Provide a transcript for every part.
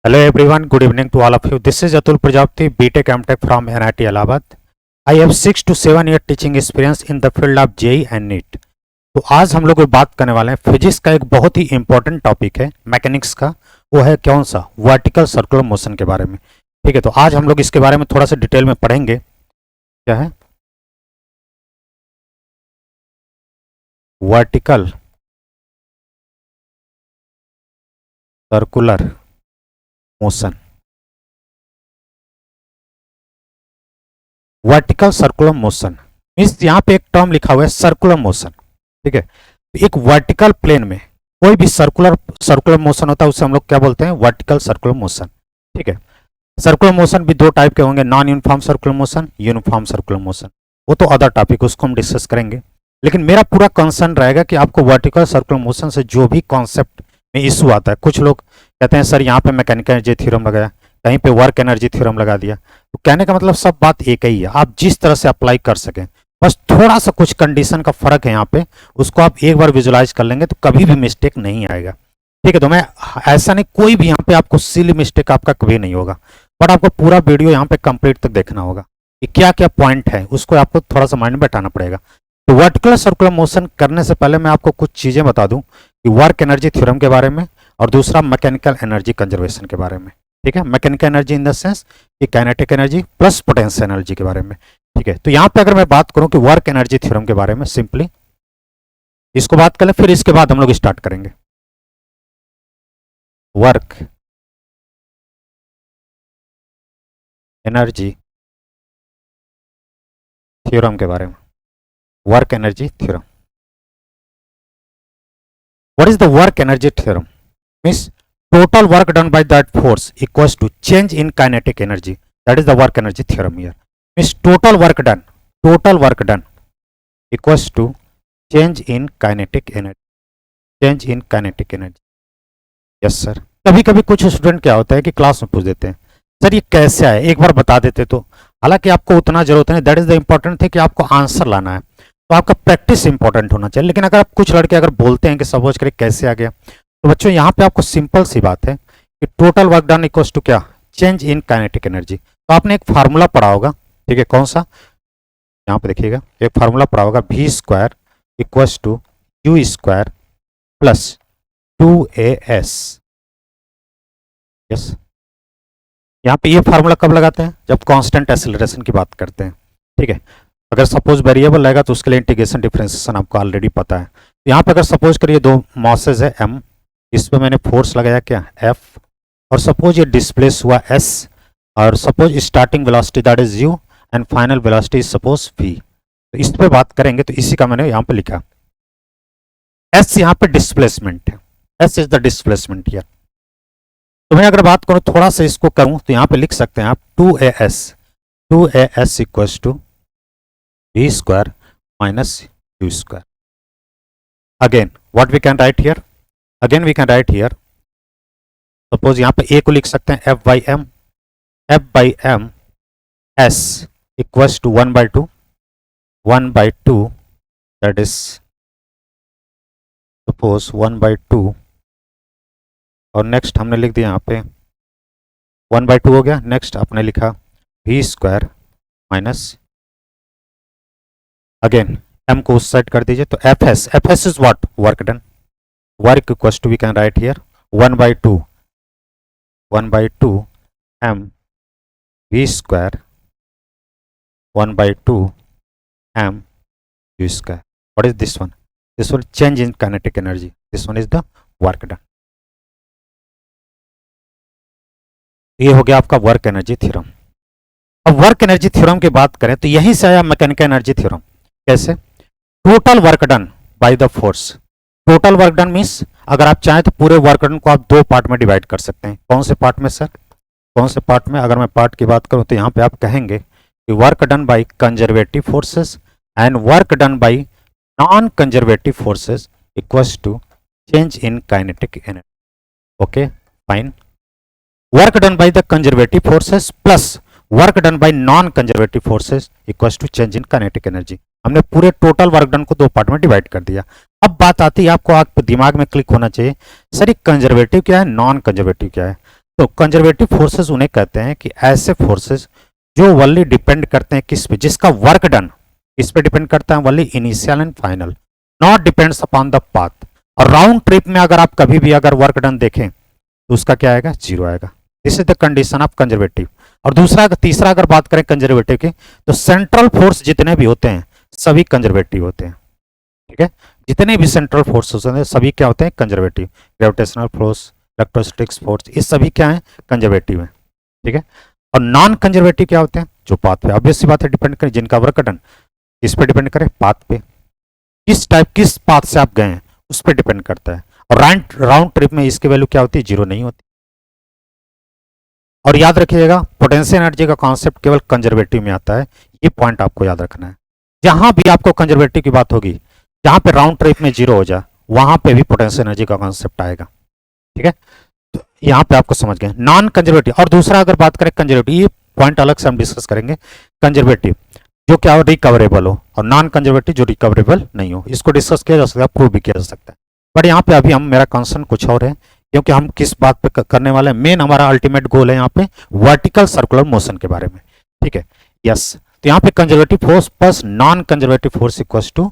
Hello everyone, good evening to all of you. This is Atul Prajapati, BTech MTech from NIT Allahabad. I have 6 to 7 year teaching experience in the field of JEE and NEET. तो आज हम लोग बात करने वाले हैं physics का एक बहुत ही इंपॉर्टेंट टॉपिक है मैकेनिक्स का। वो है कौन सा? वर्टिकल सर्कुलर मोशन के बारे में। ठीक है, तो आज हम लोग इसके बारे में थोड़ा सा डिटेल में पढ़ेंगे। क्या है vertical circular motion? Vertical circular motion means यहाँ पे एक टर्म लिखा हुआ है सर्कुलर मोशन। ठीक है, तो एक वर्टिकल प्लेन में कोई भी सर्कुलर मोशन होता है उसे हम लोग क्या बोलते हैं? Vertical circular motion. ठीक है, सर्कुलर मोशन भी दो टाइप के होंगे, non uniform circular motion, uniform circular motion. वो तो अदर टॉपिक, उसको हम डिस्कस करेंगे। लेकिन मेरा पूरा कंसर्न रहेगा कि आपको वर्टिकल सर्कुलर मोशन से जो भी कॉन्सेप्ट में इशू आता है, कुछ लोग कहते हैं सर यहाँ पे मैकेनिकल एनर्जी थ्योरम लगाया, कहीं पे वर्क एनर्जी थ्योरम लगा दिया। तो कहने का मतलब सब बात एक ही है, आप जिस तरह से अप्लाई कर सकें, बस थोड़ा सा कुछ कंडीशन का फर्क है यहाँ पे, उसको आप एक बार विजुलाइज कर लेंगे तो कभी भी मिस्टेक नहीं आएगा। ठीक है, तो मैं ऐसा नहीं, कोई भी यहाँ पे आपको सिली मिस्टेक आपका कभी नहीं होगा, बट आपको पूरा वीडियो यहाँ पे कंप्लीट तक देखना होगा कि क्या क्या पॉइंट है, उसको आपको थोड़ा सा माइंड में बैठाना पड़ेगा। तो वर्टिकल सर्कुलर मोशन करने से पहले मैं आपको कुछ चीजें बता दूं कि वर्क एनर्जी थ्योरम के बारे में, और दूसरा मैकेनिकल एनर्जी कंजर्वेशन के बारे में। ठीक है, mechanical energy in the sense कि kinetic energy plus potential energy के बारे में। ठीक है, तो यहाँ पे अगर मैं बात करूं कि वर्क एनर्जी थ्योरम के बारे में, सिंपली इसको बात कर ले, फिर इसके बाद हम लोग स्टार्ट करेंगे वर्क एनर्जी थ्योरम के बारे में। Work energy theorem, what is the work energy theorem? Means total work done by that force equals to change in kinetic energy. That is the work energy theorem here. Means total work done equals to change in kinetic energy. Change in kinetic energy. Yes sir. कभी कभी कुछ student क्या होता है कि class में पूछ देते हैं सर ये कैसे आए, एक बार बता देते तो। हालांकि आपको उतना जरूरत नहीं, that is the important thing कि आपको आंसर लाना है, तो आपका प्रैक्टिस इंपॉर्टेंट होना चाहिए। लेकिन अगर आप कुछ लड़के अगर बोलते हैं कि सपोज करें कैसे आ गया, तो बच्चों यहाँ पे आपको सिंपल सी बात है कि total work done equals to क्या? Change in kinetic energy. तो आपने एक फार्मूला पढ़ा होगा, ठीक है, कौन सा? यहाँ पे देखिएगा, एक फार्मूला पढ़ा होगा, v square equals to u square plus 2as। Yes, यहाँ पे ये फार्मूला कब लगाते हैं? जब कांस्टेंट एक्सेलरेशन की बात करते हैं। ठीक है, अगर सपोज वेरिएबल लगेगा तो उसके लिए इंटीग्रेशन डिफरेंशिएशन आपको ऑलरेडी पता है। यहाँ पे अगर सपोज करिए दो मासेज है m, इस पे मैंने फोर्स लगाया क्या? F, और सपोज ये डिस्प्लेस हुआ S, और suppose starting velocity that is u and final velocity suppose v। तो इस पे बात करेंगे, तो इसी का मैंने यहाँ पे लिखा S, यहाँ पे डिस्प्लेसमेंट है, S is the displacement here. तो मैं अगर बात करूँ थोड़ा सा इसको करूँ तो यहाँ पे लिख सकते हैं आप 2as equals to v square minus u square. Again, what we can write here? Again we can write here. Suppose यहाँ पे a को लिख सकते हैं f by m s equals to 1 by 2 that is suppose 1 by 2, और next हमने लिख दिया यहाँ पे 1 by 2 हो गया। नेक्स्ट आपने लिखा v square minus, again m को उस साइड कर दीजिए, तो fs is what? Work done. Work equals to we can write here 1 by 2 m v square 1 by 2 m u square. What is this one? This one change in kinetic energy, this one is the work done. ये हो गया आपका work energy theorem. अब work energy theorem की बात करें तो यहीं से आया मैकेनिकल एनर्जी थ्योरम। कैसे? Total work done by the force. Total work done means अगर आप चाहें तो पूरे वर्क डन को आप दो पार्ट में डिवाइड कर सकते हैं। कौन से पार्ट में सर? कौन से पार्ट में? अगर मैं पार्ट की बात करूं तो यहाँ पे आप कहेंगे कि work done by conservative forces and work done by non conservative forces equals to change in kinetic energy. Okay fine. Work done by the conservative forces plus work done by non conservative forces equals to change in kinetic energy. हमने पूरे total work done को दो part में divide कर दिया। अब बात आती है, आपको दिमाग में क्लिक होना चाहिए, सर ये कंजर्वेटिव क्या है, नॉन कंजर्वेटिव क्या है? तो कंजर्वेटिव फोर्सेस उन्हें कहते हैं कि ऐसे फोर्सेस जो वनली डिपेंड करते हैं किस पे, जिसका वर्क डन किस पे डिपेंड करता है, only initial and final, not depends upon the path. और राउंड ट्रिप में अगर आप कभी भी अगर वर्क डन देखें तो उसका क्या आएगा, जीरो आएगा। This is the condition of conservative. और दूसरा तीसरा अगर बात करें कंजर्वेटिव की, तो सेंट्रल फोर्स जितने भी होते हैं सभी कंजर्वेटिव होते हैं। ठीक है, जितने भी सेंट्रल फोर्स होते हैं सभी क्या होते हैं, conservative. Gravitational force, electrostatics force, ये सभी क्या है, कंजर्वेटिव है। ठीक है, और नॉन कंजर्वेटिव क्या होते हैं, जो पाथ पे ऑब्वियस सी बात है डिपेंड करें, जिनका वर्क डन किस पे डिपेंड करे, पाथ पे, किस पाथ से आप गए हैं उस पर डिपेंड करता है। और राउंड ट्रिप में इसकी वैल्यू क्या होती है, जीरो नहीं होती। और याद रखिएगा पोटेंशियल एनर्जी का कॉन्सेप्ट केवल कंजर्वेटिव में आता है, ये पॉइंट आपको याद रखना है। जहां भी आपको कंजर्वेटिव की बात होगी, जहां पे राउंड ट्रिप में जीरो हो जाए वहां पे भी पोटेंशियल एनर्जी का कॉन्सेप्ट आएगा। ठीक है, तो यहाँ पे आपको समझ गए नॉन कंजर्वेटिव। और दूसरा अगर बात करें कंजर्वेटिव, ये पॉइंट अलग से हम डिस्कस करेंगे। कंजर्वेटिव जो क्या हो, रिकवरेबल हो, और नॉन कंजर्वेटिव जो रिकवरेबल नहीं हो, इसको डिस्कस किया जा सकता है, प्रूव भी किया जा सकता है। बट यहाँ पे अभी हम मेरा कंसर्न कुछ और है, क्योंकि हम किस बात पे करने वाले हैं, मेन हमारा अल्टीमेट गोल है यहाँ पे वर्टिकल सर्कुलर मोशन के बारे में। ठीक है, यस। तो यहाँ पे conservative force plus non conservative force equals to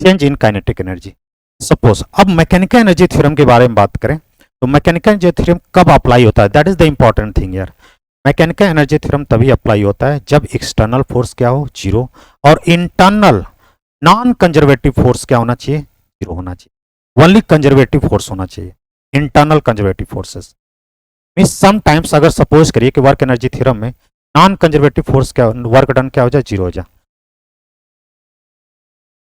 change in kinetic energy. Suppose अब मैकेनिकल एनर्जी थ्योरम के बारे में बात करें, तो मैकेनिकल एनर्जी थ्योरम कब अप्लाई होता है, that is the important thing यार। मैकेनिकल एनर्जी थ्योरम तभी अप्लाई होता है जब एक्सटर्नल फोर्स क्या हो, जीरो, और इंटरनल नॉन कंजर्वेटिव फोर्स क्या होना चाहिए, जीरो होना चाहिए। ओनली कंजर्वेटिव फोर्स होना चाहिए, internal conservative forces. Means sometimes अगर सपोज करिए कि वर्क एनर्जी थ्योरम में नॉन कंजर्वेटिव फोर्स क्या, वर्क डन क्या हो जाए, जीरो हो जाए,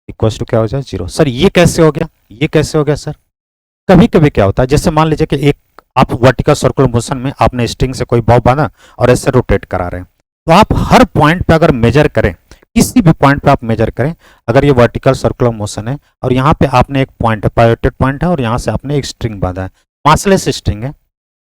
इक्वल्स टू क्या हो जाए, जीरो। सर ये कैसे हो गया, ये कैसे हो गया सर? कभी कभी क्या होता है, जैसे मान लीजिए कि एक आप वर्टिकल सर्कुलर मोशन में आपने स्ट्रिंग से कोई बॉब बांधा और ऐसे रोटेट करा रहे हैं, तो आप हर पॉइंट पे अगर मेजर करें, किसी भी पॉइंट पे आप मेजर करें, अगर ये वर्टिकल सर्कुलर मोशन है और यहाँ पे आपने एक पॉइंट है, पायोटेड पॉइंट है, और यहाँ से आपने एक स्ट्रिंग बांधा है, मासलेस स्ट्रिंग है,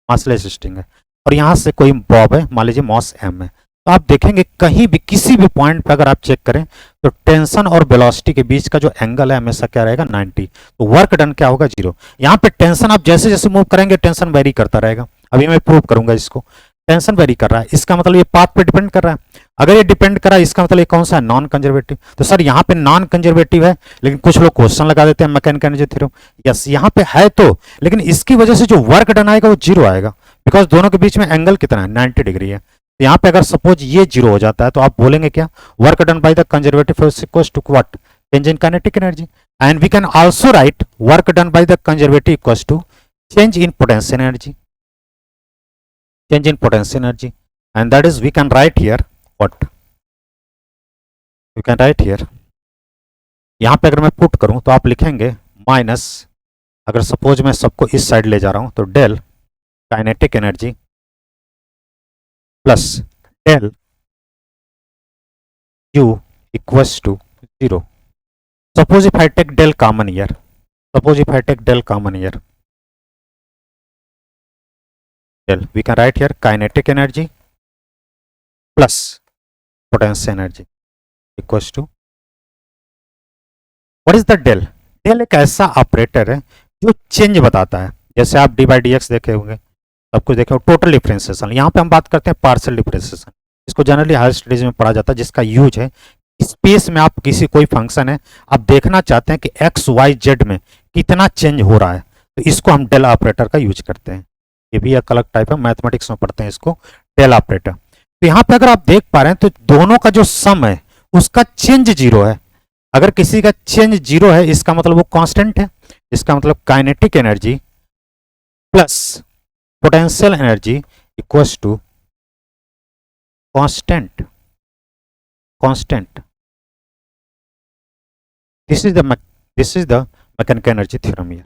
मासलेस स्ट्रिंग है, और यहाँ से कोई बॉब है, मान लीजिए मॉस एम है, तो आप देखेंगे कहीं भी किसी भी पॉइंट पे अगर आप चेक करें तो टेंशन और वेलोसिटी के बीच का जो एंगल है हमेशा क्या रहेगा, 90। तो वर्क डन क्या होगा, जीरो। यहाँ पे टेंशन आप जैसे जैसे मूव करेंगे टेंशन वेरी करता रहेगा, अभी मैं प्रूव करूंगा इसको। टेंशन वेरी कर रहा है, इसका मतलब ये पाथ पे डिपेंड कर रहा है। अगर ये डिपेंड कर रहा है इसका मतलब ये कौन सा है, नॉन कंजर्वेटिव। तो सर यहाँ पे नॉन कंजर्वेटिव है, लेकिन कुछ लोग क्वेश्चन लगा देते हैं मैकेनिकल एनर्जी थ्योरम, यस यहाँ पे है तो, लेकिन इसकी वजह से जो वर्क डन आएगा वो जीरो आएगा, बिकॉज दोनों के बीच में एंगल कितना है, 90 डिग्री है। तो यहाँ पे अगर सपोज ये जीरो हो जाता है तो आप बोलेंगे क्या, work done by the conservative force equals to what, change in kinetic energy. And we can also write work done by the conservative equals to change in potential energy, change in potential energy, and that is we can write here what, we can write here, यहाँ पे अगर मैं put करूं तो आप लिखेंगे minus, अगर suppose मैं सबको इस साइड ले जा रहा हूं तो del kinetic energy plus del U equals to zero. Suppose if I take del common here, suppose if I take del common here, we can write here kinetic energy plus potential energy equals to what is the del? del एक ऐसा operator है जो change बताता है, जैसे आप D by D x देखे होंगे, सब कुछ देखे हो, टोटल डिफरेंशिएशन। यहाँ पे हम बात करते हैं पार्शियल डिफरेंशिएशन, इसको जनरली हायर स्टडीज में पढ़ा जाता है, जिसका यूज है स्पेस में आप किसी कोई फंक्शन है आप देखना चाहते हैं कि एक्स वाई जेड में कितना चेंज हो रहा है, तो इसको हम डेल ऑपरेटर का यूज करते हैं। ये भी एक अलग टाइप है, मैथमेटिक्स में पढ़ते हैं इसको, डेल ऑपरेटर। तो यहाँ पे अगर आप देख पा रहे हैं तो दोनों का जो सम है उसका चेंज जीरो है। अगर किसी का चेंज जीरो है इसका मतलब वो कांस्टेंट है, इसका मतलब kinetic energy plus potential energy equals to constant, constant. This is the mechanical energy theorem here,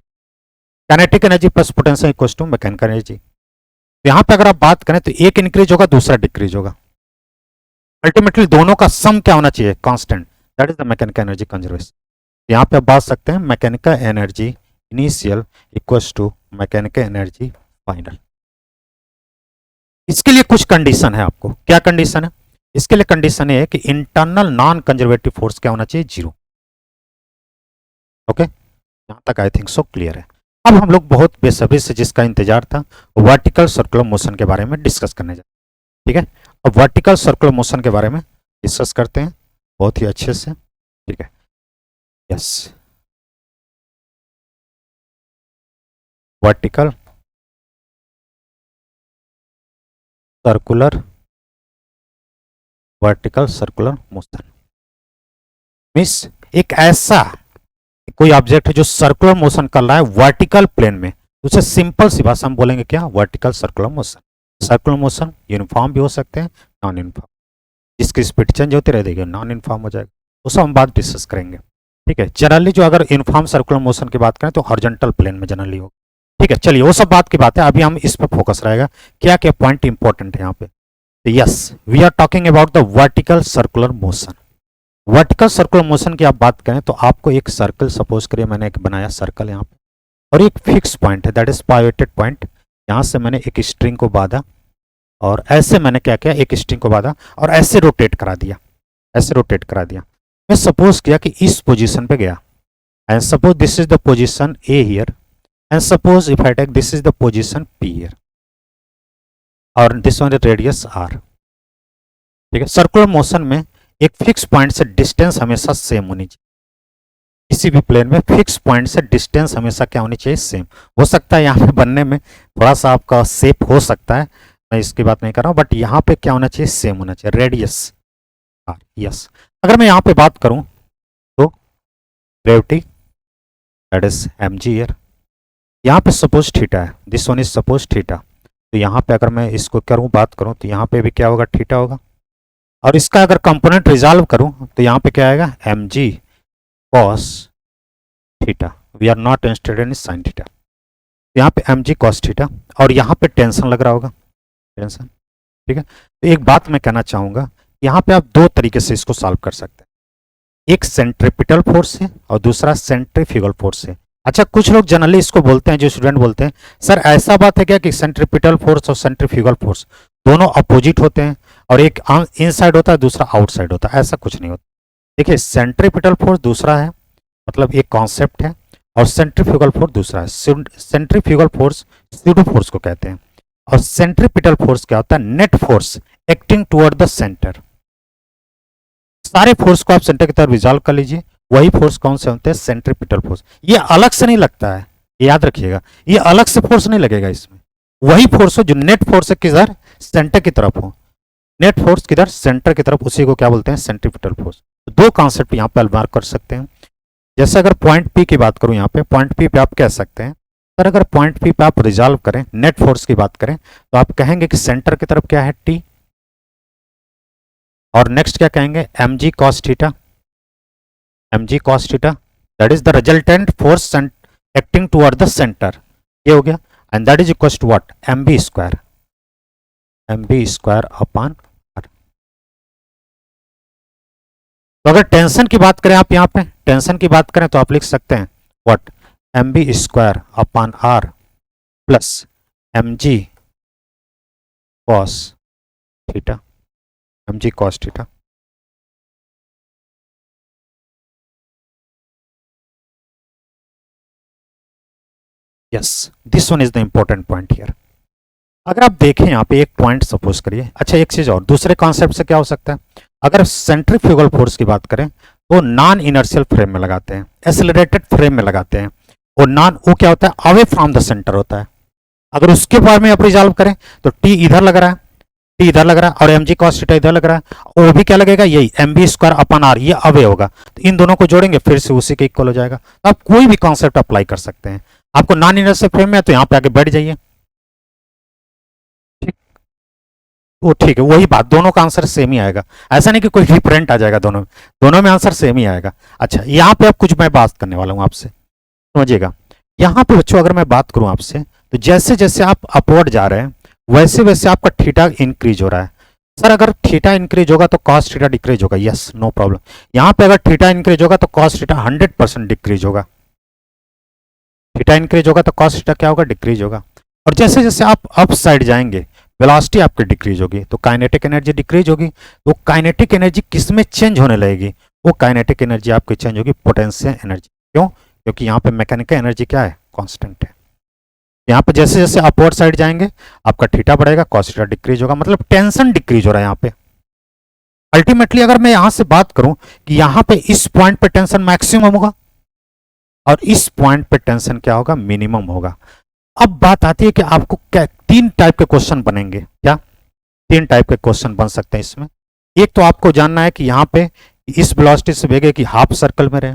kinetic energy plus potential equals to mechanical energy. तो यहाँ पे अगर आप बात करें तो एक इंक्रीज होगा दूसरा डिक्रीज होगा, अल्टीमेटली दोनों का सम क्या होना चाहिए, constant, that is the mechanical energy conservation. यहाँ पे आप बात सकते हैं mechanical energy initial equals to mechanical energy final. इसके लिए कुछ कंडीशन है, आपको क्या कंडीशन है, इसके लिए कंडीशन है कि इंटरनल नॉन कंजर्वेटिव फोर्स क्या होना चाहिए, जीरो। ओके, यहां तक आई थिंक सो क्लियर है। अब हम लोग बहुत बेसब्री से जिसका इंतजार था, वर्टिकल सर्कुलर मोशन के बारे में डिस्कस करने जाते हैं। ठीक है, अब वर्टिकल सर्कुलर मोशन के बारे में डिस्कस करते हैं बहुत ही अच्छे से। ठीक है, yes, vertical circular, vertical circular motion means एक ऐसा कोई ऑब्जेक्ट है जो सर्कुलर मोशन कर रहा है वर्टिकल प्लेन में, उसे सिंपल सी भाषा में बोलेंगे क्या, vertical circular motion. Circular motion uniform भी हो सकते हैं, नॉन यूनिफॉर्म, जिसकी स्पीड चेंज होती रहेगी नॉन यूनिफॉर्म हो जाएगा, उसे हम बात डिस्कस करेंगे। ठीक है, जनरली जो अगर यूनिफॉर्म सर्कुलर मोशन की बात करें तो हॉरिजॉन्टल प्लेन में जनरली होगा। ठीक है, चलिए वो सब बात की बात है, अभी हम इस पर फोकस रहेगा, क्या क्या पॉइंट इंपॉर्टेंट है यहाँ पे। Yes, we are talking about the vertical circular motion. Vertical circular motion की आप बात करें तो आपको एक सर्कल, सपोज करिए मैंने एक बनाया सर्कल यहाँ पे, और एक फिक्स पॉइंट है दैट इज पाइवोटेड पॉइंट, यहाँ से मैंने एक स्ट्रिंग को बांधा और ऐसे मैंने क्या किया, एक स्ट्रिंग को बांधा और ऐसे रोटेट करा दिया, ऐसे रोटेट करा दिया। मैं सपोज किया कि इस पोजीशन पे गया, and suppose this is the position A here, and suppose if I take this is the position P here, और this one is radius R. ठीक है, सर्कुलर मोशन में एक फिक्स पॉइंट से डिस्टेंस हमेशा सेम होनी चाहिए, किसी भी प्लेन में फिक्स पॉइंट से डिस्टेंस हमेशा क्या होनी चाहिए, सेम। हो सकता है यहाँ पे बनने में थोड़ा सा आपका शेप हो सकता है, मैं इसकी बात नहीं कर रहा हूँ, बट यहाँ पे क्या होना चाहिए, सेम होना चाहिए, रेडियस आर। यस, अगर मैं यहाँ पे बात करूँ तो gravity that is M G here, यहाँ पे सपोज थीटा है, this one is suppose theta, तो यहाँ पे अगर मैं इसको करूँ बात करूँ तो यहाँ पे भी क्या होगा, थीटा होगा, और इसका अगर कंपोनेंट रिजॉल्व करूं तो यहाँ पे क्या आएगा, M G cos theta, we are not interested in sine theta, यहाँ पे एम जी कॉस थीटा, और यहाँ पे टेंशन लग रहा होगा, टेंशन। ठीक है, तो एक बात मैं कहना चाहूँगा, यहाँ पे आप दो तरीके से इसको सॉल्व कर सकते हैं, एक सेंट्रिपिटल फोर्स है और दूसरा सेंट्रीफ्यूगल फोर्स है। अच्छा, कुछ लोग जनरली इसको बोलते हैं, जो स्टूडेंट बोलते हैं सर ऐसा बात है क्या कि सेंट्रिपिटल फोर्स और सेंट्रीफ्यूगल फोर्स दोनों अपोजिट होते हैं और एक इन साइड होता है दूसरा आउटसाइड होता है, ऐसा कुछ नहीं होता। देखिए, सेंट्रीपिटल फोर्स दूसरा है, मतलब एक कॉन्सेप्ट है, और सेंट्रीफ्यूगल फोर्स दूसरा है। सेंट्रीफ्यूगल फोर्स स्यूडो फोर्स को कहते हैं, और सेंट्रीपिटल फोर्स क्या होता है, net force acting toward the centre. सारे फोर्स को आप सेंटर की तरफ रिजॉल्व कर लीजिए, वही फोर्स कौन से होते हैं, सेंट्रीपिटल फोर्स। ये अलग से नहीं लगता है, याद रखिएगा, ये अलग से फोर्स नहीं लगेगा इसमें, वही फोर्स हो जो नेट फोर्स है किधर, सेंटर की तरफ हो, नेट फोर्स किधर, सेंटर की तरफ, उसी को क्या बोलते हैं, सेंट्रीपिटल फोर्स। तो दो कॉन्सेप्ट यहाँ पे मार्क कर सकते हैं। जैसे अगर पॉइंट पी की बात करूँ, यहाँ पे पॉइंट पी पे आप कह सकते हैं सर, अगर पॉइंट पी पे आप रिजॉल्व करें, नेट फोर्स की बात करें, तो आप कहेंगे कि सेंटर की तरफ क्या है, टी, और नेक्स्ट क्या कहेंगे, M G cos theta, M G cos theta that is the resultant force acting toward the centre, ये हो गया, and that is equal to what, M V square, M V square upon R. तो अगर tension की बात करें, आप यहाँ पे टेंशन की बात करें तो आप लिख सकते हैं what, M V square upon R plus M G cos theta, M G cos theta. Yes, this one is the important point here. अगर आप देखें यहाँ पे एक पॉइंट सपोज करिए, अच्छा एक चीज और, दूसरे कॉन्सेप्ट से क्या हो सकता है, अगर सेंट्रीफ्यूगल फोर्स की बात करें तो नॉन इनर्शियल फ्रेम में लगाते हैं, एक्सेलरेटेड फ्रेम में लगाते हैं, और वो क्या होता है, अवे फ्रॉम द सेंटर होता है। अगर उसके बारे में आप रिजॉल्व करें तो टी इधर लग रहा है, टी इधर लग रहा है, और एम जी कॉस थीटा इधर लग रहा है, वो भी क्या लगेगा, यही M V square upon R, ये अवे होगा, तो इन दोनों को जोड़ेंगे फिर से उसी के इक्वल हो जाएगा। तो आप कोई भी कॉन्सेप्ट अप्लाई कर सकते हैं, आपको नॉन इनर्शियल फ्रेम में है तो यहाँ पे आके बैठ जाइए, वो ठीक है, वही बात, दोनों का आंसर सेम ही आएगा, ऐसा नहीं कि कोई डिफरेंट आ जाएगा, दोनों में आंसर सेम ही आएगा। अच्छा, यहाँ पे अब कुछ मैं बात करने वाला हूँ आपसे, समझिएगा। यहाँ पे बच्चों अगर मैं बात करूँ आपसे, तो जैसे जैसे आप अपवर्ड जा रहे हैं वैसे वैसे आपका थीटा इंक्रीज हो रहा है। सर अगर थीटा इंक्रीज होगा तो कॉस थीटा डिक्रीज होगा, यस, नो प्रॉब्लम। यहाँ पे अगर थीटा इंक्रीज होगा तो कॉस थीटा 100% डिक्रीज होगा, थीटा इंक्रीज होगा तो कॉस थीटा क्या होगा, डिक्रीज होगा। और जैसे जैसे आप अप साइड जाएंगे वेलोसिटी आपकी डिक्रीज होगी, तो काइनेटिक एनर्जी डिक्रीज होगी, तो काइनेटिक एनर्जी किस में चेंज होने लगेगी, वो काइनेटिक एनर्जी आपकी चेंज होगी पोटेंशियल एनर्जी। क्यों, क्योंकि यहाँ पे मैकेनिकल एनर्जी क्या है, कांस्टेंट है। यहाँ पे जैसे जैसे अपवर्ड साइड जाएंगे आपका थीटा बढ़ेगा, कॉस थीटा डिक्रीज होगा, मतलब टेंशन डिक्रीज हो रहा है यहाँ पे। अल्टीमेटली अगर मैं यहां से बात करूं कि यहां पे इस पॉइंट पे टेंशन मैक्सिमम होगा और इस पॉइंट पे टेंशन क्या होगा, मिनिमम होगा। अब बात आती है कि आपको क्या तीन टाइप के क्वेश्चन बनेंगे, क्या तीन टाइप के क्वेश्चन बन सकते हैं इसमें। एक तो आपको जानना है कि यहाँ पे इस वेलोसिटी से भेगे कि हाफ सर्कल में रहे,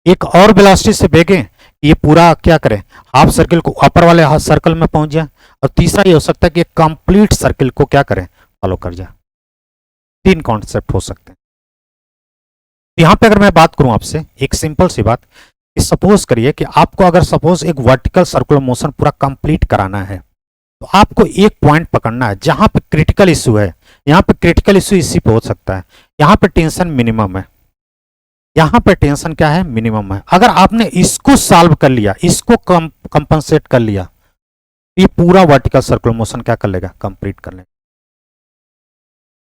एक और वेलोसिटी से भेगे ये पूरा क्या करें, हाफ सर्कल को अपर वाले हाफ सर्कल में पहुंच जाए, और तीसरा ये हो सकता है कि कंप्लीट सर्कल को क्या करें, फॉलो कर जाए। तीन कॉन्सेप्ट हो सकते हैं। यहां पे अगर मैं बात करूं आपसे एक सिंपल सी बात, सपोज करिए कि आपको अगर सपोज एक वर्टिकल सर्कुलर मोशन पूरा कंप्लीट कराना है, तो आपको एक पॉइंट पकड़ना है जहां पे क्रिटिकल इशू है। यहां पे क्रिटिकल इशू इसी पे हो सकता है, यहां पे टेंशन मिनिमम है, यहां पे टेंशन क्या है, मिनिमम है। अगर आपने इसको सॉल्व कर लिया, इसको कंपनसेट कर लिया, ये पूरा वर्टिकल सर्कुलर मोशन क्या कर लेगा, कंप्लीट कर लेगा।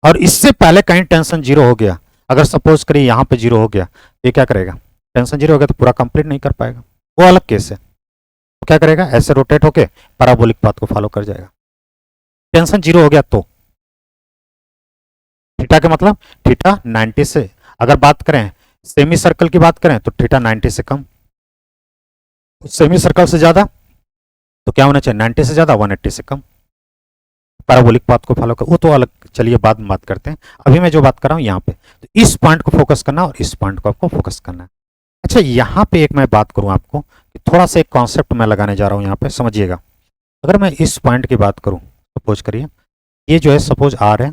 और इससे पहले कहीं टेंशन जीरो हो गया, अगर सपोज करिए यहां पे जीरो हो गया, ये क्या करेगा, टेंशन जीरो हो गया तो पूरा कंप्लीट नहीं कर पाएगा, वो अलग केस है। तो क्या करेगा, ऐसे रोटेट होके पैराबोलिक पाथ को फॉलो कर जाएगा। टेंशन जीरो हो गया तो थीटा के मतलब थीटा 90 से, अगर बात करें सेमी सर्कल की बात करें तो थीटा 90 से कम, सेमी सर्कल से ज्यादा तो क्या होना चाहिए, 90 से ज्यादा 180 से कम, पैराबोलिक पाथ को फॉलो कर, वो तो अलग, चलिए बाद में बात करते हैं। अभी मैं जो बात कर रहा हूं यहाँ पे, तो इस पॉइंट को फोकस करना और इस पॉइंट को आपको फोकस करना है। अच्छा यहाँ पे एक मैं बात करूं आपको कि थोड़ा सा एक कॉन्सेप्ट मैं लगाने जा रहा हूं यहाँ पे, समझिएगा। अगर मैं इस पॉइंट की बात करूं, सपोज करिए ये जो है सपोज आर है,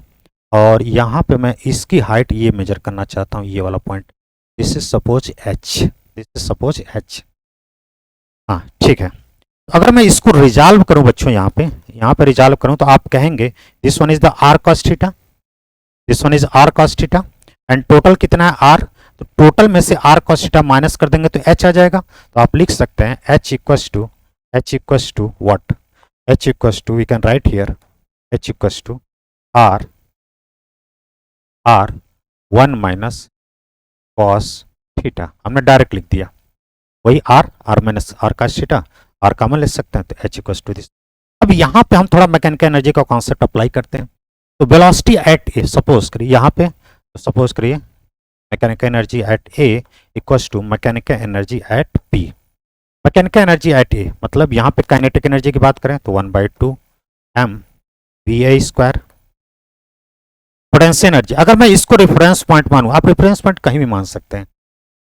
और यहाँ पे मैं इसकी हाइट ये मेजर करना चाहता हूँ, ये वाला point, this is suppose H, this is suppose H. हाँ ठीक है, अगर मैं इसको रिजॉल्व करूं बच्चों, यहाँ पे रिजॉल्व करूं तो आप कहेंगे this one is the R cos theta, this one is R cos theta, and total कितना है आर, तो टोटल में से आर कॉस थीटा माइनस कर देंगे तो एच आ जाएगा। तो आप लिख सकते हैं H equals to what, H equals to, we can write here H equals to R one minus cos theta, हमने डायरेक्ट लिख दिया, वही R minus R cos theta, R common ले सकते हैं तो एच इक्वस टू दिस। अब यहाँ पे हम थोड़ा मैकेनिकल एनर्जी का कॉन्सेप्ट अप्लाई करते हैं। तो वेलोसिटी एट ए, सपोज करिए यहाँ पे, सपोज करिए mechanical energy at A equals to mechanical energy at P. Mechanical energy at A मतलब यहाँ पे काइनेटिक एनर्जी की बात करें तो 1/2 m va square. Potential energy, अगर मैं इसको रेफरेंस पॉइंट मानूं, आप रेफरेंस पॉइंट कहीं भी मान सकते हैं,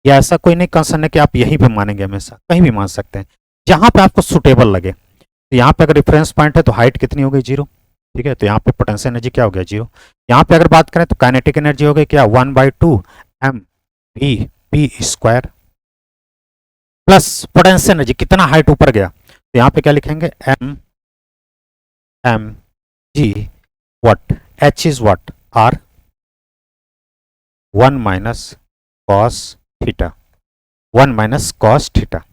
या ऐसा कोई नहीं कंसर्न है कि आप यहीं पे मानेंगे, हमेशा कहीं भी मान सकते हैं जहां पे आपको सुटेबल लगे। तो यहाँ पे अगर रेफरेंस पॉइंट है तो हाइट कितनी हो गई, जीरो, ठीक है, तो यहाँ पे पोटेंशियल एनर्जी क्या हो गया, जीरो। यहाँ पे अगर बात करें तो काइनेटिक एनर्जी हो गई क्या, 1/2 m v p square plus potential energy, कितना हाइट ऊपर गया, तो यहाँ पे क्या लिखेंगे, m g what, h is what, r 1 minus cos थीटा, 1 minus cos थीटा,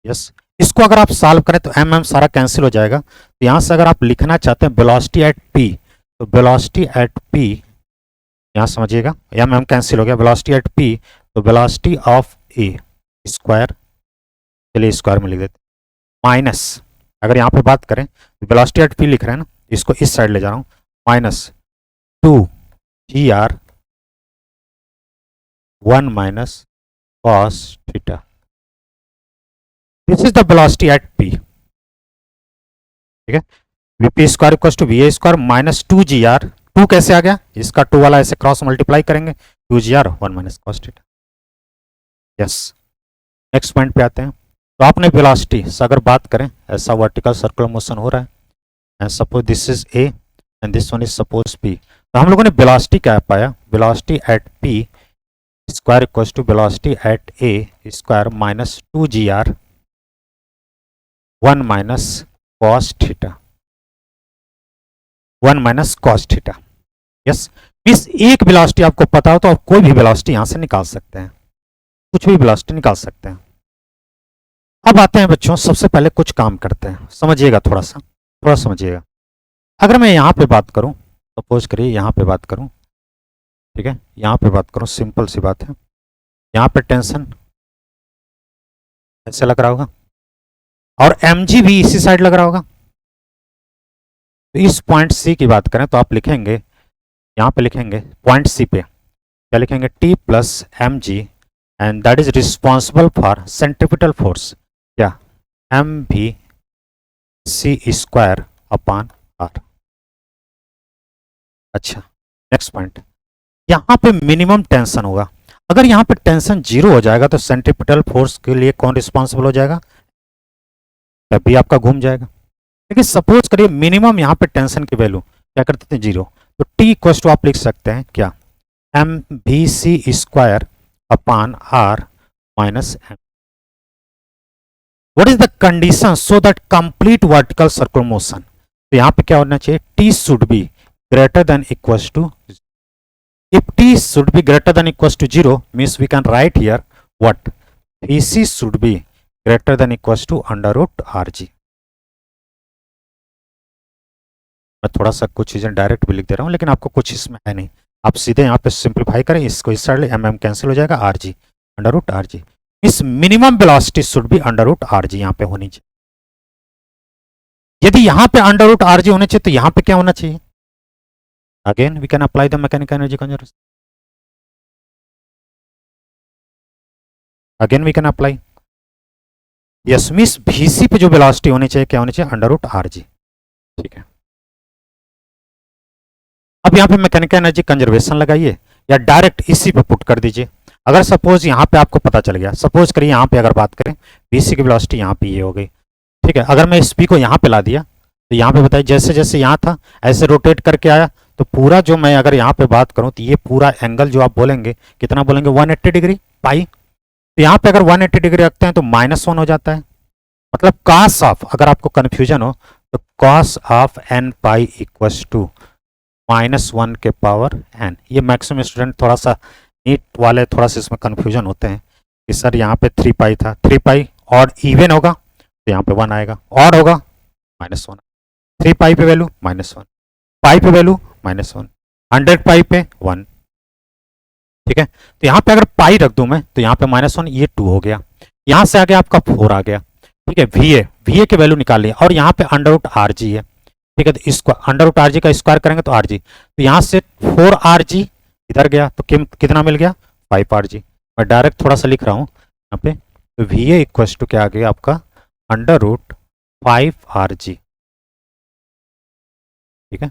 यस। इसको अगर आप सॉल्व करें तो m सारा कैंसिल हो जाएगा। तो यहाँ से अगर आप लिखना चाहते हैं वेलोसिटी एट p, तो वेलोसिटी एट p, यहाँ समझिएगा m कैंसिल हो गया, वेलोसिटी एट p, तो वेलोसिटी ऑफ a स्क्वायर, चलिए स्क्वायर में लिख देते, माइनस, अगर यहाँ पे बात करें तो वेलोसिटी एट p लिख रहे हैं ना, इसको इस साइड ले जा रहा हूँ, minus 2gr 1 minus cos theta, this is the velocity at p, ठीक है। vp square equal to va square minus 2gr, 2 कैसे आ गया, इसका 2 वाला ऐसे क्रॉस मल्टीप्लाई करेंगे, 2gr 1 minus cos theta, yes. Next point पे आते हैं। तो आपने वेलोसिटी से अगर बात करें, ऐसा वर्टिकल सर्कुलर मोशन हो रहा है, and suppose this is a and this one is suppose p, तो हम लोगों ने वेलोसिटी क्या पाया, velocity at p square equal to velocity at a square minus 2gr 1 minus cos थीटा, 1 minus cos थीटा, यस। इस एक वेलोसिटी आपको पता हो तो आप कोई भी वेलोसिटी यहां से निकाल सकते हैं, कुछ भी वेलोसिटी निकाल सकते हैं। अब आते हैं बच्चों, सबसे पहले कुछ काम करते हैं, समझिएगा, थोड़ा समझिएगा। अगर मैं यहाँ पे बात करूँ, सपोज करिए यहाँ पे बात करूँ, ठीक है, यहाँ पे बात करूँ, सिंपल सी बात है, यहाँ पे टेंशन ऐसे लग रहा होगा, और mg भी इसी साइड लग रहा होगा। तो इस पॉइंट सी की बात करें तो आप लिखेंगे, यहाँ पे लिखेंगे पॉइंट सी पे क्या लिखेंगे, T plus M G and that is responsible for centripetal force क्या, एम भी सी स्क्वायर अपॉन आर। अच्छा नेक्स्ट पॉइंट, यहाँ पे मिनिमम टेंशन होगा। अगर यहाँ पे टेंशन 0 हो जाएगा तो सेंट्रीपिटल फोर्स के लिए कौन रिस्पॉन्सिबल हो जाएगा, तभी आपका घूम जाएगा। लेकिन सपोज करिए मिनिमम यहाँ पे टेंशन की वैल्यू क्या करते थे 0, तो T इक्वल टू आप लिख सकते हैं क्या, एम भी C square upon R minus M. What is the condition so that complete vertical circular motion, तो यहाँ पे क्या होना चाहिए, T should be greater than equal to, if T should be greater than equals to 0 means we can write here what, VC should be greater than equals to under root RG। मैं थोड़ा सा कुछ चीजें direct भी लिख दे रहा हूं लेकिन आपको कुछ इसमें है नहीं, आप सीधे यहाँ पे सिंप्लीफाई करें, इसको इस साइड mm कैंसिल हो जाएगा, RG अंडर रूट RG। इस minimum velocity should be under root RG यहाँ पे होनी चाहिए। यदि यहाँ पे अंडर रूट RG होने चाहिए तो यहाँ पे क्या होना चाहिए, again we can apply the mechanical energy conservation, again we can apply, yes miss VC पे जो वेलोसिटी होनी चाहिए क्या होनी चाहिए, अंडर रूट RG। ठीक है, अब यहाँ पे मैकेनिकल एनर्जी कंजर्वेशन लगाइए या डायरेक्ट इसी पे पुट कर दीजिए। अगर सपोज यहाँ पे आपको पता चल गया, सपोज करिए यहाँ पे अगर बात करें VC की वेलोसिटी यहाँ पे ये हो गई, ठीक है, अगर मैं इस P को यहाँ पे ला दिया तो यहाँ पे बताइए जैसे जैसे यहाँ था ऐसे रोटेट करके आया, तो पूरा जो मैं अगर यहाँ पे बात करूँ तो ये पूरा एंगल जो आप बोलेंगे कितना बोलेंगे, 180 डिग्री पाई। तो यहाँ पे अगर 180 डिग्री रखते हैं तो -1 हो जाता है, मतलब कॉस ऑफ, अगर आपको कंफ्यूजन हो तो cos of n pi equals to -1 के पावर n। ये मैक्सिमम स्टूडेंट थोड़ा सा नीट वाले थोड़ा सा इसमें कंफ्यूजन होते हैं कि सर यहाँ पे 3 पाई था, 3 पाई और इवन होगा तो यहाँ पे 1 आएगा, और होगा -1, 3 पाई पे वैल्यू -1, पाई पे वैल्यू -1, 100 पाई पे 1। ठीक है, तो यहाँ पे अगर पाई रख दूं मैं तो यहाँ पे -1, ये 2 हो गया, यहाँ से आगे आपका 4 आ गया। ठीक है, VA की वैल्यू निकाल लिया और यहाँ पे अंडर रूट RG है। ठीक है, तो इसको अंडर रूट RG का स्क्वायर करेंगे तो RG, तो यहाँ से 4RG इधर गया तो कितना मिल गया, 5RG। मैं डायरेक्ट थोड़ा सा लिख रहा हूँ यहाँ पे, तो VA इक्वल टू क्या आ गया आपका, अंडर रूट 5RG। ठीक है,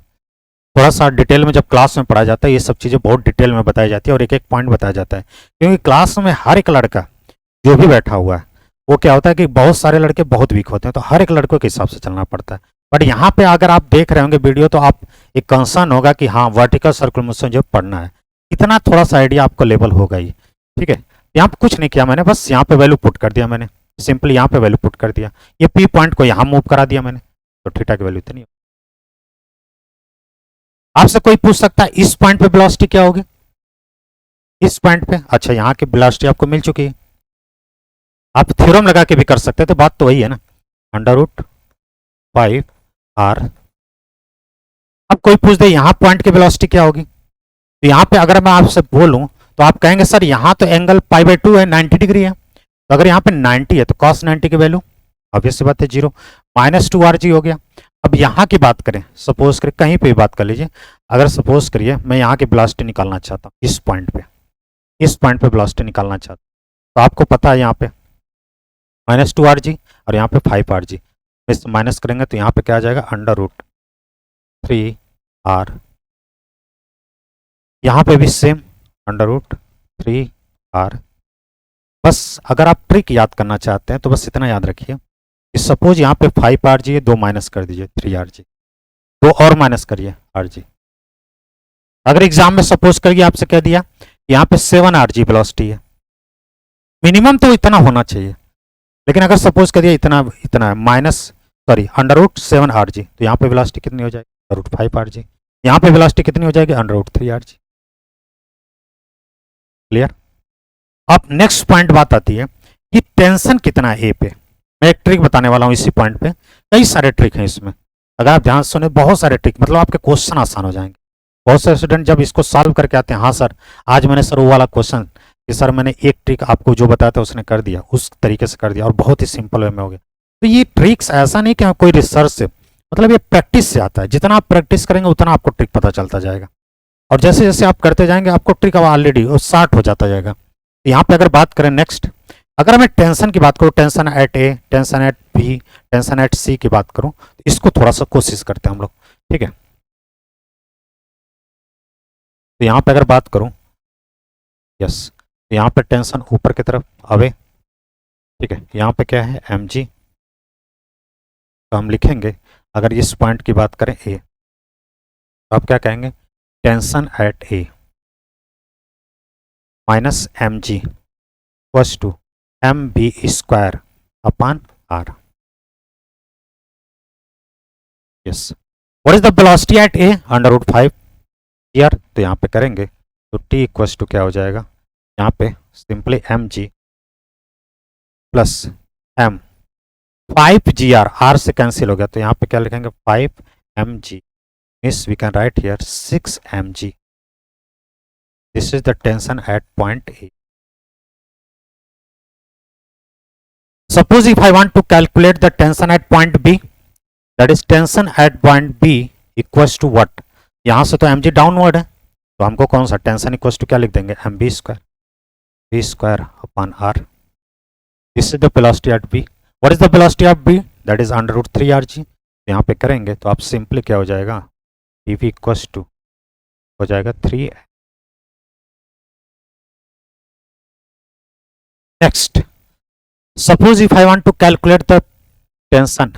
थोड़ा सा डिटेल में जब क्लास में पढ़ाया जाता है ये सब चीज़ें बहुत डिटेल में बताई जाती है और एक एक पॉइंट बताया जाता है, क्योंकि क्लास में हर एक लड़का जो भी बैठा हुआ है वो क्या होता है कि बहुत सारे लड़के बहुत वीक होते हैं, तो हर एक लड़कों के हिसाब से चलना पड़ता है। बट यहाँ पे अगर आप देख रहे होंगे वीडियो तो आप एक कंसर्न होगा कि हाँ वर्टिकल सर्कुलर मोशन जो पढ़ना है, इतना थोड़ा सा आइडिया आपको लेवल होगा ही। ठीक है, यहाँ पे कुछ नहीं किया मैंने, बस यहाँ पे वैल्यू पुट कर दिया मैंने, सिंपली यहाँ पे वैल्यू पुट कर दिया, ये P पॉइंट को यहाँ मूव करा दिया मैंने, तो थीटा की वैल्यू इतनी। आपसे कोई पूछ सकता है इस पॉइंट पे वेलोसिटी क्या होगी, इस पॉइंट पे, अच्छा यहाँ की वेलोसिटी आपको मिल चुकी है, आप थ्योरम लगा के भी कर सकते हैं, तो बात तो वही है ना, अंडर रूट 5R। अब कोई पूछ दे यहाँ पॉइंट की वेलोसिटी क्या होगी, तो यहाँ पे अगर मैं आपसे बोलूं तो आप कहेंगे सर यहाँ तो एंगल π/2 है, 90 डिग्री है, तो अगर यहाँ पे 90 है तो cos 90 की वैल्यू ऑब्वियस सी बात है 0, -2RG हो गया। अब यहाँ की बात करें, सपोज करें कहीं पे भी बात कर लीजिए, अगर सपोज करिए मैं यहाँ की वेलोसिटी निकालना चाहता हूँ, इस पॉइंट पे वेलोसिटी निकालना चाहता हूँ, तो आपको पता है यहाँ पे -2RG और यहाँ पे 5RG, इस माइनस करेंगे तो यहाँ पे क्या आ जाएगा, अंडर रूट 3R, यहाँ पे भी सेम अंडर रूट 3R। बस अगर आप ट्रिक याद करना चाहते हैं तो बस इतना याद रखिए कि सपोज यहाँ पे 5RG है, 2 माइनस कर दीजिए 3RG, 2 और माइनस करिए RG। अगर एग्जाम में सपोज करिए आपसे कह दिया यहाँ पे 7RG वेलोसिटी है, मिनिमम तो इतना होना चाहिए, लेकिन अगर सपोज कर दिया इतना है अंडर रूट 7RG, तो यहाँ पे वेलोसिटी कितनी हो जाएगी, अंडर रूट 5RG, यहाँ पे वेलोसिटी कितनी हो जाएगी, अंडर रूट 3RG। क्लियर। अब नेक्स्ट पॉइंट बात आती है कि टेंशन कितना है ए पे। मैं एक ट्रिक बताने वाला हूँ इसी पॉइंट पे, कई सारे ट्रिक हैं इसमें, अगर आप ध्यान सुने बहुत सारे ट्रिक, मतलब आपके क्वेश्चन आसान हो जाएंगे। बहुत सारे स्टूडेंट जब इसको सॉल्व करके आते हैं, हाँ सर आज मैंने सर वो वाला क्वेश्चन कि सर मैंने एक ट्रिक आपको जो बताया था उसने कर दिया, उस तरीके से कर दिया और बहुत ही सिंपल वे में हो गया, तो ये ट्रिक्स ऐसा नहीं कि हाँ कोई रिसर्च से, मतलब ये प्रैक्टिस से आता है। जितना आप प्रैक्टिस करेंगे उतना आपको ट्रिक पता चलता जाएगा, और जैसे जैसे आप करते जाएंगे आपको ट्रिक अब ऑलरेडी वो शार्ट हो जाता जाएगा। यहाँ पे अगर बात करें नेक्स्ट, अगर मैं टेंशन की बात करूँ, tension at A, tension at B, tension at C की बात करूँ, तो इसको थोड़ा सा कोशिश करते हैं हम लोग, ठीक है। तो यहाँ पे अगर बात करूँ, यस, तो यहाँ पे टेंशन ऊपर की तरफ अवे, ठीक है। यहाँ पे क्या है एम जी, तो हम लिखेंगे अगर इस पॉइंट की बात करें ए, तो आप क्या कहेंगे, tension at A minus M G equals to M V square upon R. Yes, what is the velocity at A, under root 5 R. तो यहाँ पे करेंगे तो टी इक्वल्स टू क्या हो जाएगा, यहाँ पे simply M G plus M 5 G R, R से कैंसिल हो गया, तो यहाँ पे क्या लिखेंगे 5 M G, means we can write here 6 M G. This is the tension at point A. Suppose if I want to calculate the tension at point B, that is tension at point B equals to what? यहाँ से तो mg downward है, तो हमको कौन सा tension equals to क्या लिख देंगे, M V square upon R. This is the velocity at B. What is the velocity of B, that is under root 3 R G. तो यहाँ पे करेंगे तो आप सिंपली क्या हो जाएगा, ई वी इक्वल्स टू हो जाएगा 3। Next, suppose if I want to calculate the tension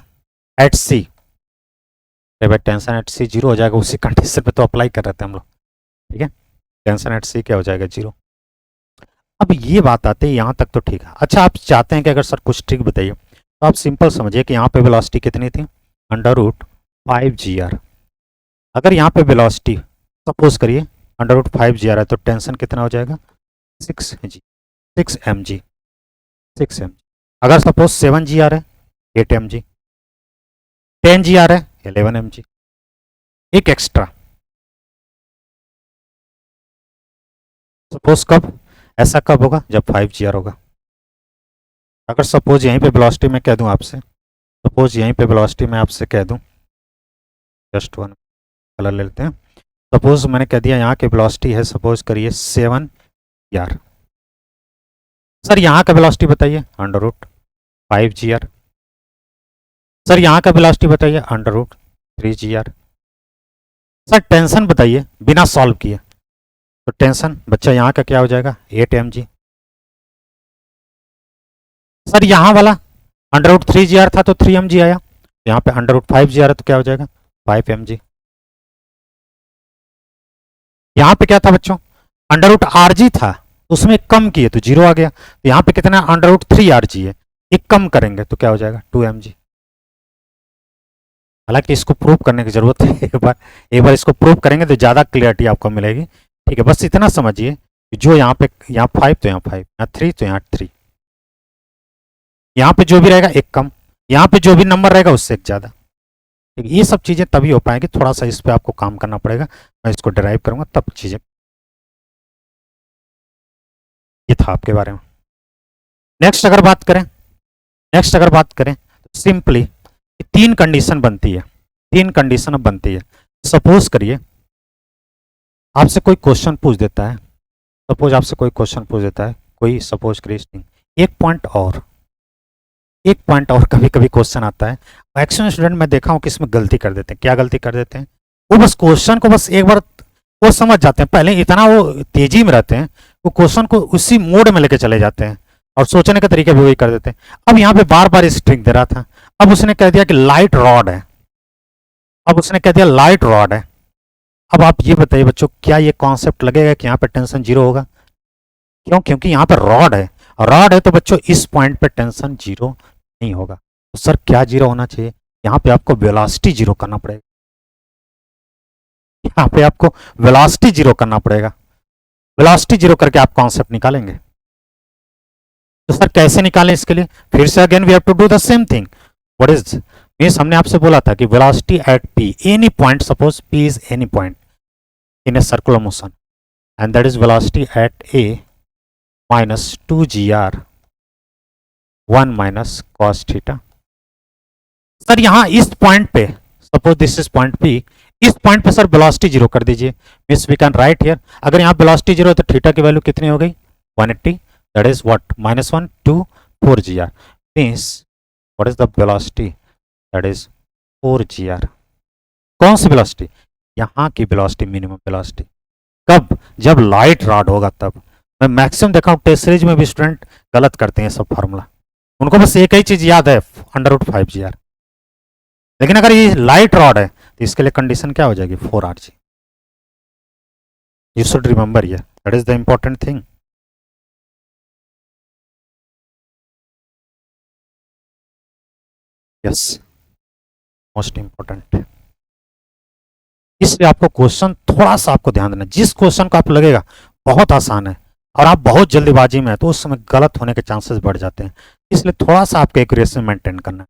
at C, भाई टेंशन एट सी जीरो हो जाएगा, उसी कंडीशन पे तो अप्लाई कर रहे थे हम लोग, ठीक है। टेंशन एट सी क्या हो जाएगा, जीरो। अब ये बात आती है यहाँ तक तो ठीक है। अच्छा, आप चाहते हैं कि अगर सर कुछ ट्रिक बताइए, तो आप सिंपल समझिए कि यहाँ पे वेलोसिटी कितनी थी, अंडर रूट 5 जी आर। अगर यहाँ पे वेलोसिटी सपोज करिए अंडर रूट 5 जी आर है, तो टेंशन कितना हो जाएगा 6 जी, 6 एम जी, 6 एम। अगर सपोज 7 जी आर है 8 एम जी, 10 जी आर है 11 एम जी, एक एक्स्ट्रा। सपोज कब, ऐसा कब होगा जब 5 जी आर होगा। अगर सपोज यहीं पे वेलोसिटी मैं कह दूं आपसे, सपोज यहीं पे वेलोसिटी मैं आपसे कह दूं, जस्ट वन कलर ले लेते हैं। सपोज मैंने कह दिया यहाँ की वेलोसिटी है, सपोज करिए 7 जी आर। सर यहाँ का वेलोसिटी बताइए under root 5 G R. Sir यहाँ का वेलोसिटी बताइए under root 3 G R. Sir tension बताइए बिना सॉल्व किए, तो टेंशन बच्चा यहाँ का क्या हो जाएगा 8 एम जी। सर यहाँ वाला अंडर रूट 3 जी आर था तो 3 एम जी आया, यहाँ पे अंडर रूट 5 जी आर है तो क्या हो जाएगा 5 एम जी। यहाँ पे क्या था बच्चों, अंडर रूट आर जी था, उसमें कम किए तो जीरो आ गया, तो यहाँ पे कितना अंडर रूट 3 आर जी है, एक कम करेंगे तो क्या हो जाएगा 2 एम जी। हालांकि इसको प्रूव करने की जरूरत है, एक बार इसको प्रूव करेंगे तो ज़्यादा क्लियरिटी आपको मिलेगी, ठीक है। बस इतना समझिए कि जो यहाँ पे, यहाँ 5 तो यहाँ 5, यहाँ 3 तो यहाँ 3, यहाँ पे जो भी रहेगा एक कम, यहाँ पे जो भी नंबर रहेगा उससे एक ज़्यादा, ठीक है। ये सब चीज़ें तभी हो पाएंगी, थोड़ा सा इस पर आपको काम करना पड़ेगा, मैं इसको डिराइव करूँगा तब चीज़ें। ये था आपके बारे में। नेक्स्ट अगर बात करें, नेक्स्ट अगर बात करें तो सिंपली 3 कंडीशन बनती है, 3 कंडीशन अब बनती है। सपोज करिए आपसे कोई क्वेश्चन पूछ देता है, सपोज आपसे कोई क्वेश्चन पूछ देता है, कोई सपोज करिए एक पॉइंट और, एक पॉइंट और कभी कभी क्वेश्चन आता है। मैक्सिमम स्टूडेंट मैं देखा हूँ कि इसमें गलती कर देते हैं। क्या गलती कर देते हैं, वो बस क्वेश्चन को बस एक बार वो समझ जाते हैं, पहले इतना वो तेजी में रहते हैं, वो क्वेश्चन को उसी मोड में लेके चले जाते हैं और सोचने का तरीका भी वही कर देते हैं। अब यहाँ पे बार बार इस ट्रिक दे रहा था, अब उसने कह दिया कि लाइट रॉड है, अब उसने कह दिया लाइट रॉड है। अब आप ये बताइए बच्चों, क्या ये कॉन्सेप्ट लगेगा कि यहाँ पे टेंशन जीरो होगा? क्यों? क्योंकि यहाँ पे रॉड है, रॉड है तो बच्चों इस पॉइंट पे टेंशन जीरो नहीं होगा। तो सर क्या जीरो होना चाहिए? यहाँ पे आपको वेलोसिटी जीरो करना पड़ेगा, यहाँ पे आपको वेलोसिटी जीरो करना पड़ेगा। वेलोसिटी जीरो करके आप कॉन्सेप्ट निकालेंगे। तो सर कैसे निकालें इसके लिए? फिर से again we have to do the same thing. What is means, हमने आपसे बोला था कि velocity at P, any point, suppose P is any point in a circular motion and that is velocity at A minus 2 G R 1 minus cos theta sir यहाँ इस point पे, suppose this is point P, इस point पे sir velocity zero कर दीजिए, means we can write here, अगर यहाँ velocity zero है तो थीटा की वैल्यू कितनी हो गई 180, that is what -1 2 4 GR, means what is the velocity, that is 4 GR। कौन सी वेलोसिटी, यहाँ की वेलोसिटी, मिनिमम वेलोसिटी। कब, जब लाइट रॉड होगा तब। मैं मैक्सिमम देखा हूँ टेस्ट सीरीज में भी स्टूडेंट गलत करते हैं सब फार्मूला, उनको बस एक ही चीज याद है √5 GR, लेकिन अगर ये लाइट रॉड है तो इसके लिए कंडीशन क्या हो जाएगी 4 RG। यू शुड रिमेंबर ये, that is the important thing. Yes, most important. इसलिए आपको क्वेश्चन थोड़ा सा आपको ध्यान देना, जिस क्वेश्चन को आप लगेगा बहुत आसान है और आप बहुत जल्दीबाजी में है तो उस समय गलत होने के चांसेस बढ़ जाते हैं, इसलिए थोड़ा सा आपको एक्यूरेसी मेंटेन करना है,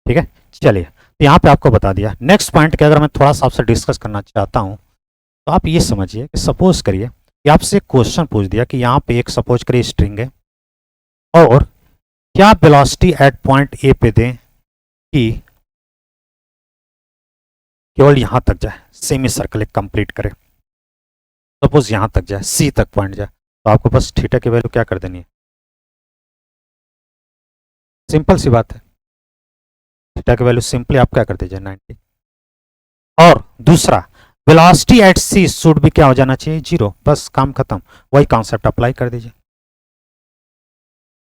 ठीक है। चलिए, तो यहाँ पे आपको बता दिया। नेक्स्ट पॉइंट के अगर मैं थोड़ा सा आपसे डिस्कस करना चाहता हूँ तो आप ये समझिए कि सपोज करिए कि आपसे एक क्वेश्चन पूछ दिया कि यहाँ पे एक सपोज करिए स्ट्रिंग है और क्या वेलोसिटी एट पॉइंट ए पे दें कि केवल यहाँ तक जाए, सेमी सर्कल एक कंप्लीट करे, सपोज यहाँ तक जाए, सी तक पॉइंट जाए, तो आपको बस थीटा की वैल्यू क्या कर देनी है, सिंपल सी बात है, थीटा की वैल्यू सिंपली आप क्या कर दीजिए 90। और दूसरा, वेलोसिटी एट सी शुड भी क्या हो जाना चाहिए 0, बस काम खत्म, वही कॉन्सेप्ट अप्लाई कर दीजिए।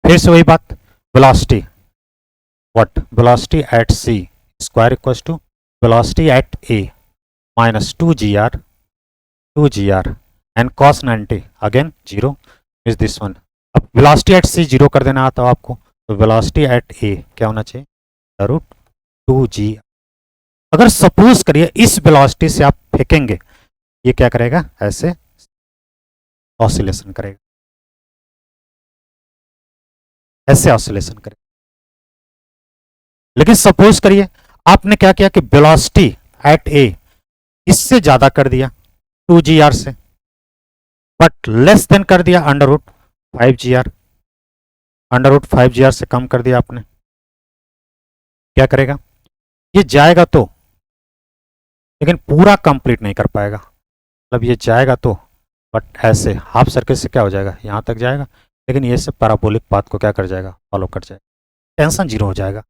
फिर से वही बात, velocity what, velocity at C square equals to velocity at A -2 GR and cos 90 again 0 is this one. अब वेलोसिटी एट सी 0 कर देना आता है आपको, तो वेलोसिटी एट ए क्या होना चाहिए √2 GR। अगर सपोज करिए इस वेलोसिटी से आप फेंकेंगे, ये क्या करेगा, ऐसे ऑसिलेशन करेगा, ऐसे ऑसिलेशन करेगा। लेकिन सपोज करिए आपने क्या किया कि वेलोसिटी एट ए इससे ज्यादा कर दिया 2 GR से, बट लेस देन कर दिया √5 GR, √5 GR से कम कर दिया आपने, क्या करेगा, ये जाएगा तो, लेकिन पूरा कंप्लीट नहीं कर पाएगा, मतलब ये जाएगा तो, बट ऐसे हाफ सर्कल से क्या हो जाएगा, यहाँ तक जाएगा, लेकिन ये से पैराबोलिक पाथ को क्या कर जाएगा, फॉलो कर जाएगा, टेंशन 0 हो जाएगा।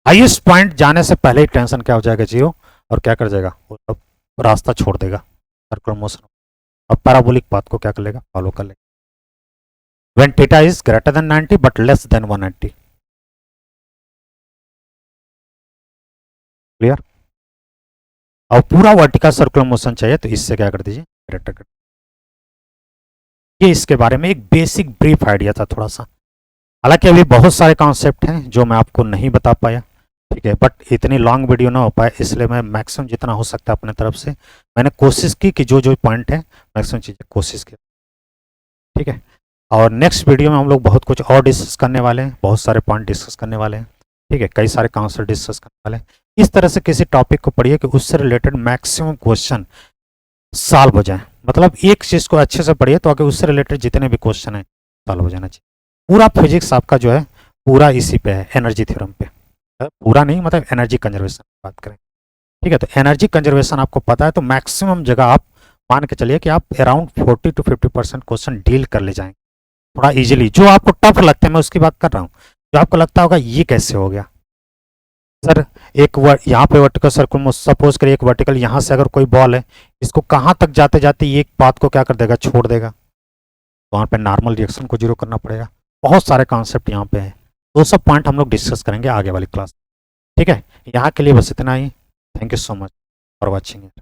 हाईएस्ट पॉइंट जाने से पहले ही टेंशन क्या हो जाएगा 0, और क्या कर जाएगा, वो अब रास्ता छोड़ देगा सर्कुलर मोशन, अब पैराबोलिक पाथ को क्या कर लेगा, फॉलो कर लेगा। When theta is greater than 90 but less than 180, clear. और पूरा वर्टिकल सर्कुलर मोशन चाहिए तो इससे क्या कर दीजिए, ग्रेटर कर। ये इसके बारे में एक बेसिक ब्रीफ आइडिया था थोड़ा सा, हालांकि अभी बहुत सारे कॉन्सेप्ट हैं जो मैं आपको नहीं बता पाया, ठीक है, बट इतनी लॉन्ग वीडियो ना हो पाए, इसलिए मैं मैक्सिमम जितना हो सकता है अपने तरफ से मैंने कोशिश की कि जो जो पॉइंट है मैक्सिमम चीज़ें कोशिश की, ठीक है। और नेक्स्ट वीडियो में हम लोग बहुत कुछ और डिस्कस करने वाले हैं, बहुत सारे पॉइंट डिस्कस करने वाले हैं, ठीक है, कई सारे कॉन्सेप्ट डिस्कस करने वाले हैं। इस तरह से किसी टॉपिक को पढ़िए कि उससे रिलेटेड मैक्सिमम क्वेश्चन सॉल्व हो जाए, मतलब एक चीज़ को अच्छे से पढ़िए तो आगे उससे रिलेटेड जितने भी क्वेश्चन हैं सॉल्व हो जाना चाहिए। पूरा फिजिक्स आपका जो है पूरा इसी पे है, एनर्जी थ्योरम पे, पूरा नहीं मतलब एनर्जी कंजर्वेशन की बात करें, ठीक है। तो एनर्जी कंजर्वेशन आपको पता है तो मैक्सिमम जगह आप मान के चलिए कि आप अराउंड 40 to 50% क्वेश्चन डील कर ले जाएंगे थोड़ा इजीली। जो आपको टफ लगता है मैं उसकी बात कर रहा हूँ, जो आपको लगता होगा ये कैसे हो गया सर, एक यहाँ पे वर्टिकल सर्कुलर, सपोज करिए एक वर्टिकल यहाँ से अगर कोई बॉल है, इसको कहाँ तक जाते जाते ये एक पाथ को क्या कर देगा, छोड़ देगा, तो वहाँ पे नॉर्मल रिएक्शन को 0 करना पड़ेगा। बहुत सारे कॉन्सेप्ट यहाँ पे हैं, वो सब पॉइंट हम लोग डिस्कस करेंगे आगे वाली क्लास, ठीक है। यहाँ के लिए बस इतना ही, thank you so much for watching it.